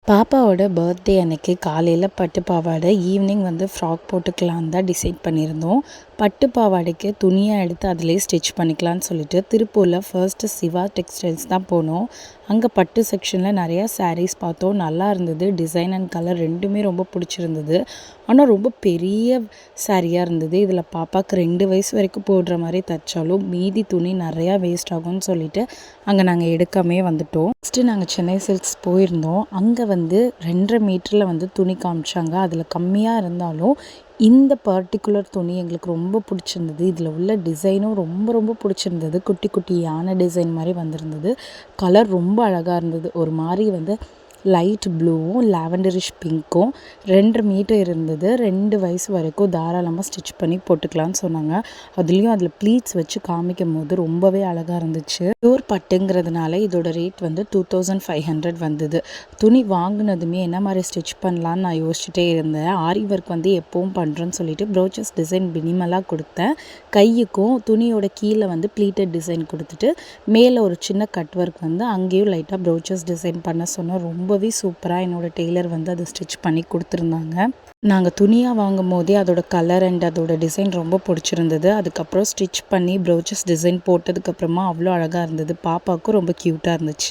பாப்பாவோட பர்த்டே அன்னைக்கு காலையில் பட்டு பாவாடை, ஈவினிங் ஃப்ராக் போட்டுக்கலான்னு தான் டிசைட் பண்ணியிருந்தோம். பட்டு பாவாடைக்கு துணியை எடுத்து அதிலே ஸ்டிச் பண்ணிக்கலான்னு சொல்லிட்டு திருப்பூரில் ஃபர்ஸ்ட்டு சிவா டெக்ஸ்டைல்ஸ் தான் போனோம். அங்கே பட்டு செக்ஷனில் நிறையா சாரீஸ் பார்த்தோம். நல்லா இருந்தது. டிசைன் அண்ட் கலர் ரெண்டுமே ரொம்ப பிடிச்சிருந்தது. ஆனால் ரொம்ப பெரிய சாரியாக இருந்தது. இதில் பாப்பாவுக்கு 2 வயசு வரைக்கும் போடுற மாதிரி தைச்சாலும் மீதி துணி நிறையா வேஸ்ட் ஆகும்னு சொல்லிட்டு அங்கே நாங்கள் எடுக்காமே வந்துட்டோம். நெக்ஸ்ட்டு நாங்கள் சென்னை சில்க்ஸ் போயிருந்தோம். அங்கே 2.5 மீட்டரில் துணி காமிச்சாங்க. அதில் கம்மியாக இருந்தாலும் இந்த பர்டிகுலர் துணி எங்களுக்கு ரொம்ப பிடிச்சிருந்தது. இதில் உள்ள டிசைனும் ரொம்ப ரொம்ப பிடிச்சிருந்தது. குட்டி குட்டி யானை டிசைன் மாதிரி வந்திருந்தது. கலர் ரொம்ப அழகாக இருந்தது. ஒரு மாதிரி லைட் ப்ளூவும் லாவெண்டரிஷ் பிங்க்கும் 2.5 மீட்டர் இருந்தது. 2 வயசு வரைக்கும் தாராளமாக ஸ்டிச் பண்ணி போட்டுக்கலான்னு சொன்னாங்க. அதுலேயும் அதில் ப்ளீட்ஸ் வச்சு காமிக்கும் போது ரொம்பவே அழகாக இருந்துச்சு. பியூர் பட்டுங்கிறதுனால இதோட ரேட் 2500 வந்தது. துணி வாங்கினதுமே என்ன மாதிரி ஸ்டிச் பண்ணலான்னு நான் யோசிச்சுட்டே இருந்தேன். ஆரி ஒர்க் எப்பவும் பண்ணுறேன்னு சொல்லிட்டு ப்ரோச்சஸ் டிசைன் மினிமலாக கொடுத்தேன். கையுக்கும் துணியோட கீழே ப்ளீட்டட் டிசைன் கொடுத்துட்டு மேலே ஒரு சின்ன கட் ஒர்க் அங்கேயும் லைட்டாக ப்ரோச்சஸ் டிசைன் பண்ண சொன்னோம். ரொம்பவே சூப்பராக என்னோட டெய்லர் அதை ஸ்டிச் பண்ணி கொடுத்துருந்தாங்க. நாங்கள் துணியாக வாங்கும் போதே அதோட கலர் அண்ட் அதோட டிசைன் ரொம்ப பிடிச்சிருந்தது. அதுக்கப்புறம் ஸ்டிச் பண்ணி ப்ரோச்சஸ் டிசைன் போட்டதுக்கப்புறமா அவ்வளோ அழகாக இருந்தது. பாப்பாவுக்கும் ரொம்ப க்யூட்டாக இருந்துச்சு.